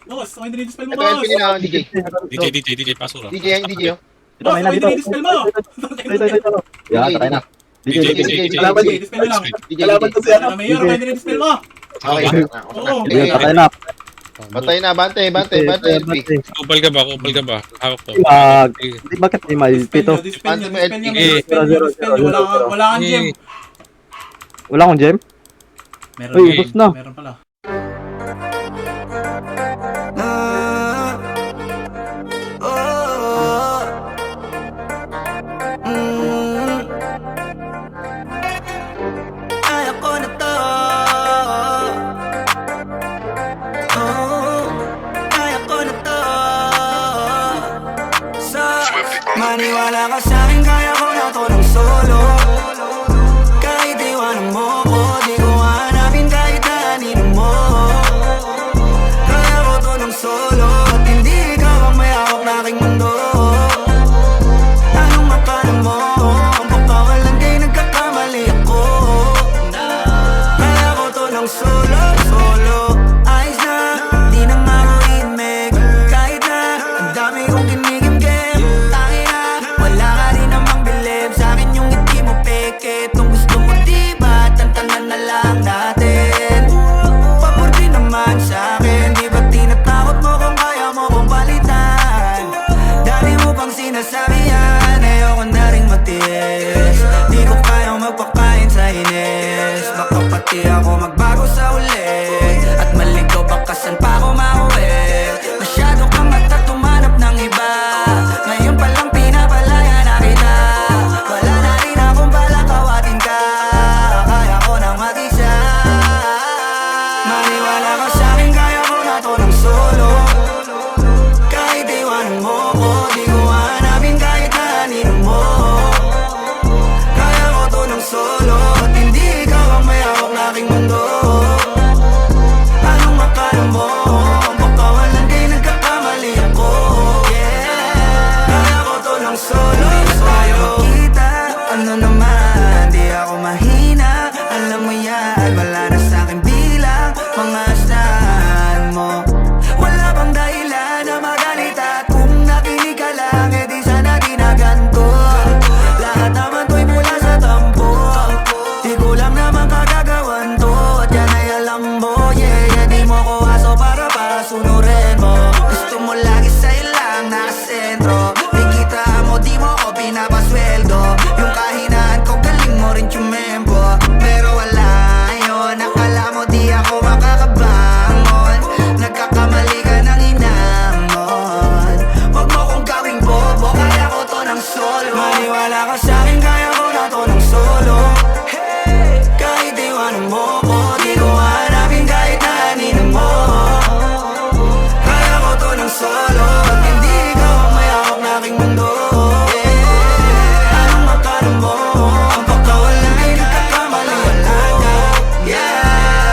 Boss, ako yung dinidisplay mo, Ito LP boss. nila, DJ. DJ, pasura. DJ yan, DJ oh. Boss, ako yung dinidisplay mo. Ito. Yan, takay na. DJ. Kalaban DJ, display mo lang. DJ, Kalaban DJ. ko si ano. Mayor, ako yung dinidisplay mo. Okay. Oo. Sige, takay na. Bantay na, bantay LP. Kupal ka ba? Hawak ko. Bakit may mal? Pito. Dispel nyo, Anti- dispel nyo, Eh, dispel nyo, dispel nyo. Wala kang gem. Wala akong gem? Meron, Uy, eh. ubos na. meron pala. Kaya ko na to. Kaya ko na to. So, maniwala ka sa'kin, kaya ko na to ng solo. Kahit iwanan mo ko, di ko hanapin kahit nanin mo. Kaya ko to ng solo, at hindi ikaw ang may hawak na aking mundo. Anong makala mo? Ang pagkawalan kay nagkakamali ako. Kaya ko to ng solo. Ayos na, di na nga ako imig. Kahit na, ang dami kong kinigim-gim. Tangi na, wala ka rin namang bilib. Sa'kin yung hindi mo peke. Kung gusto mo diba, tantanan na lang natin. Pabor din naman sa'kin. Di ba tinatakot mo kung kaya mo kong palitan? Dami mo pang sinasabi yan, ayoko na rin matiis. Di ko kayang magpakain sa inis. Baka pati ako magbago sa uli. At maligaw baka saan pa ako mauwi. Masyado kang mata tumanap ng iba. Ngayon palang pinapalaya na kita. Wala na rin akong balakawatin ka. Kaya ko nang mag-isa. Maniwala ka sa'kin, kaya ko na to ng solo. Kahit iwanan mo ko, di ko hanapin kahit nanin mo. Kaya ko to ng solo, at hindi ikaw ang may hawak na aking mundo. Anong makala mo? Ang pagkawalan kay nagkakamali ako. Kaya ko to ng solo. Tayo makita, ano naman, di ako mahina. Alam mo yan, wala na sa'kin bilang mga asahan mo. Wala bang dahilan na magalit at kung nakinig ka lang, edi sana di na ganito. Lahat naman to'y mula sa tampo. Di ko lang naman kagagawan to. At yan ay alam mo, yeah, di mo ko aso para pasunurin mo. Gusto mo lagi sa'yo lang nakasentro. Di kita mo, di mo ko pinapasweldo. Yung kahinaan ko, galing mo rin tumempo. Pero wala yun, akala mo di ako makakabangon. Nagkakamali ka ng inamon. Huwag mo kong gawing bobo, kaya ko to ng solo. Maniwala ka sa'kin, kaya ko na to ng solo. Kahit iwanan mo ko, di ko hanapin kahit nanin mo. Kaya ko to ng solo, at hindi ikaw ang may hawak na aking mundo. Anong makala mo? Ang pagkawalan ay nagkakamali ako.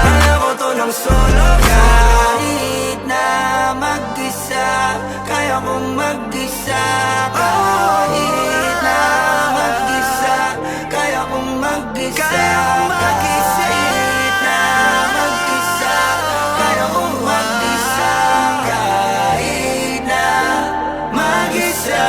Kaya ko to ng solo. Kahit na mag-isa, kaya kong mag-isa. Kahit na mag-isa, kaya kong mag-isa. Kahit na mag-isa, kaya kong mag-isa. Kahit na mag-isa.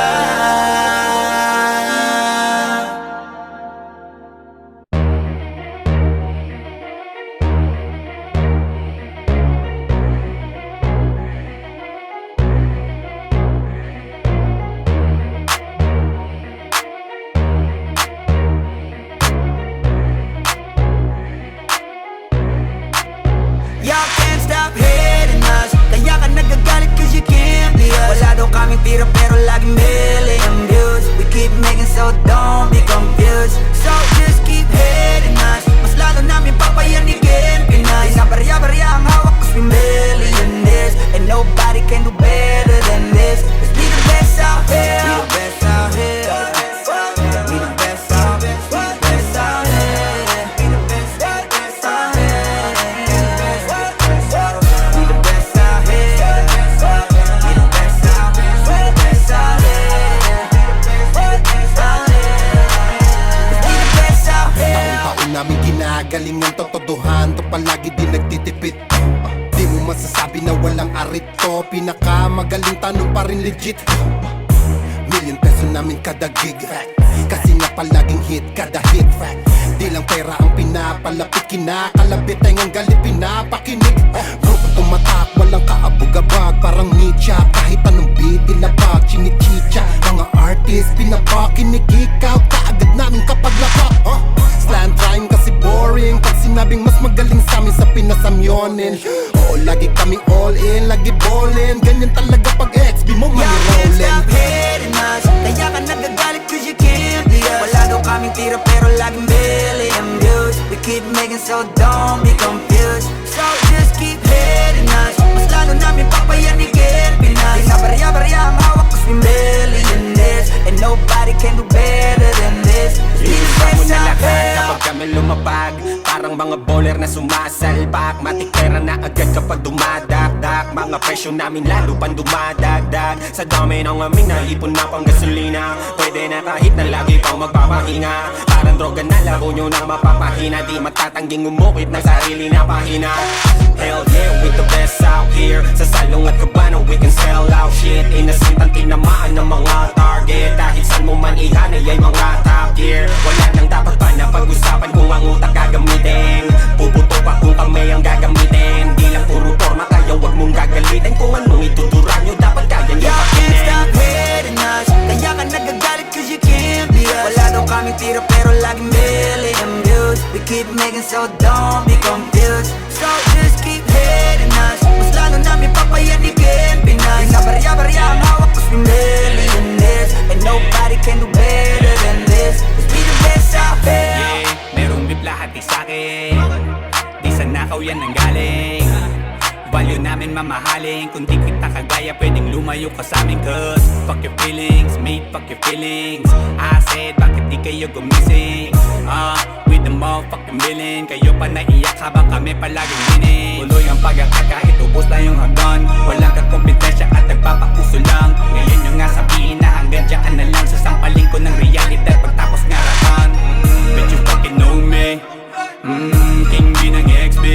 Y'all can't stop hating us. Kaya ka nagagalit cause you can't be us. Wala daw kaming tira pero laging million views. We keep making so don't be confused. So just keep hating us. Mas lalo namin papayanigin Pinay. Sa barya-barya ang hawak cause we millionaires. And nobody can do better than this. Let's be the best out here. Be the best out here. Be the best out here. Be the best out here. Be the best out here. Be the best out here. Be the best out here. Be the best out here. nagsasabi na walang arito. Pinakamagaling tanong pa rin legit. Million peso namin kada gig, kasi nga palaging hit kada hit. Di lang pera ang pinapalapit, kinakalabit ay ngang galit pinapakinig. Grupo tumatak, walang kaabog-abag, parang Nietzsche. Kahit anong beat, ilabag, chinichicha. Mga artist, pinapakinig, ikaw kaagad namin kapag lapak. Slant rhyme kasi boring, pag sinabing mas magaling sa amin sa pinasamyonin. Oo, lagi kaming all in, lagi ballin'. Ganyan talaga pag XB mo Y'all can't mani-rollin'. stop hating us, kaya ka nagagalit cause you can't be us. Wala daw kaming tira pero laging billion views. We keep making so don't be confused. So just keep hating us, mas lalo namin papayanigin Pinas. Di na barya-barya ang hawak cause we millionaires, and nobody can do better than this. Be the best out there. Kapag kami lumapag, parang mga bowler na sumasalpak. Matik pera na agad kapag dumadakdak. Mga presyo namin lalo pang dumadagdag. Sa dami ng aming naipon na pang gasolina. Pwede na kahit na lagi pang magpapahinga. Parang droga na laro nyo nang mapapahina. Di matatangging umukit ng sarili na pahina. Hell yeah, we the best out here. Sa salong at kabano we can sell out shit. Innocent ang tinamaan ng mga target. Kahit saan mo man ihanay ay mga top gear. Wala nang dapat pa na pag-usapan kung ang utak gagamitin. Puputo pa kung kami ang gagamitin. Di lang puro forma kaya wag mong gagalitin. Kung anong ituturan nyo dapat kaya nyo Y'all can't pakinin. stop hating us, kaya ka nagagalit cause you can't be us. Wala daw kaming tira pero laging million views. We keep making so don't be confused. So just keep hating us, mas lalo namin papayanigin Pinas. Di na barya-barya ang hawak cause we millionaires, and nobody can do better than this. Let's be the best out there. Yeah, merong bibla hati sa'kin. Di sa nakaw yan ang galing. Value namin mamahalin. Kung di kita kagaya pwedeng lumayo ka sa amin. Cause fuck your feelings, mate, fuck your feelings. I said bakit di kayo gumising? With the motherfucking billing. Kayo pa naiyak habang kami palaging winning. Tuloy ang pag-akat kahit ubos na yung hagdan. Walang kakompetensya at nagpapakuso lang. Ngayon yung nga sabihin na hanggang dyan na lang. Sasampaling ko ng reality pagtapos ngarapan. Bet you fucking know me. King B ng XB.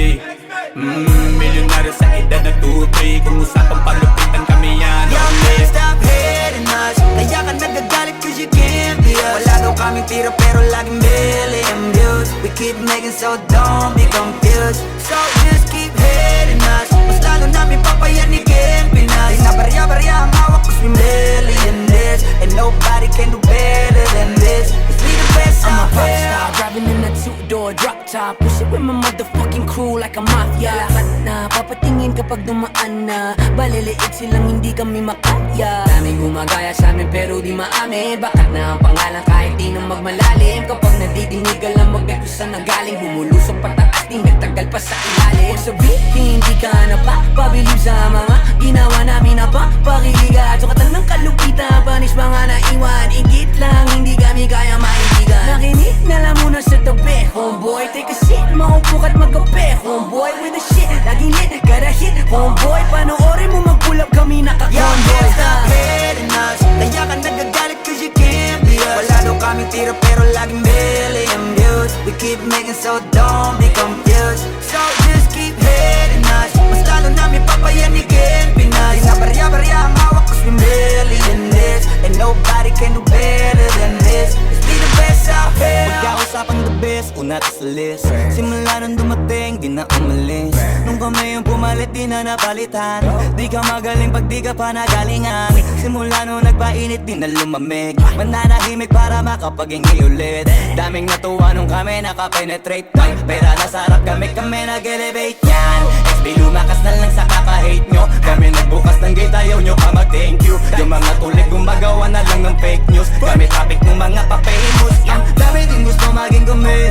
Milyonaryo sa edad na 2-3. Kung usapang palupitan kami yan. Y'all can't stop hating us, kaya ka nagagalit cause you can't be us. Wala daw kaming tira pero laging million views. We keep making so don't be confused. So just keep hating us, mas lalo namin papayanigin Pinas. Di na barya-barya ang hawak cause we millionaires, and nobody can do better than this. Let's be the best I'm a out pop there. star, driving in a two-door drop top. Push it with my motherfucking crew like a mafia. Lahat na papatingin kapag dumaan na. Baliliit silang hindi kami makaya. Daming gumagaya sa amin pero di maamin. Bakat na ang pangalan kahit di na magmalalim. Kapag nadidinig alam magdagos sa nagaling. Bumulusok pataas di nagtagal pa sa ilalim. Huwag sabihin di ka na pa pabilib sa mga ginawa namin na pa pakiliga. Sukatan ng kalupitan, panis mga naiwan. Igit lang hindi kami kaya maibigan. Nakinig na lang muna sa tabi, homeboy. Take a seat, maupo ka't magkape, homeboy. With the shit, laging lit, kada hit, homeboy. Panoorin mo mag-pull up kami Y'all naka-convoy. can't stop hating us, kaya ka nagagalit cause you can't be us. Wala daw kaming tira pero laging million views. We keep making so don't be confused. So just keep hating us, mas lalo namin papayanigin Pinas. Di na barya-barya ang hawak cause we millionaires, and nobody can do better than this. Let's be the best out here. Pagkausapang the best, una to sa list. Simula nung dumating, di na umalis. Nung kami yung pumalit, di na napalitan. Di ka magaling pag di ka pa nagalingan. Simula nung nagpainit, di na lumamig. Mananahimik para makapaghingi ulit. Daming natuwa nung kami nakapenetrate. Pera na sarap kami nag-elevate yan. XB lumakas na lang sa kaka-hate nyo. Kami nagbukas ng gate, ayaw nyo pa mag-thank you. Yung mga tulig gumagawa na lang ng fake news. Kami topic ng mga pa-famous. Dami din gusto maging kami.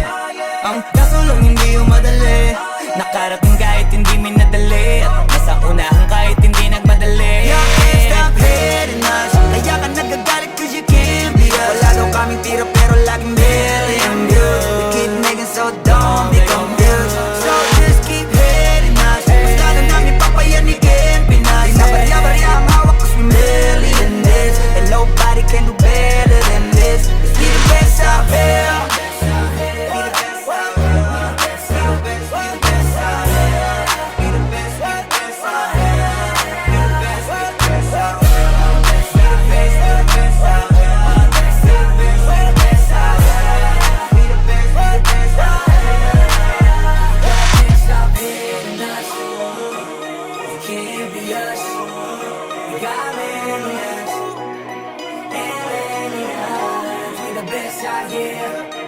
Ang kaso lang hindi yung madali. Nakarating kahit hindi minadali. At nasa unahan kahit hindi nagmadali. Y'all can't stop hating us, kaya ka nagagalit cause you can't be us. Wala daw kaming tira pero laging million views. We keep making so don't be confused. So just keep hating us, mas lalo We got aliens, aliens. We the best out here.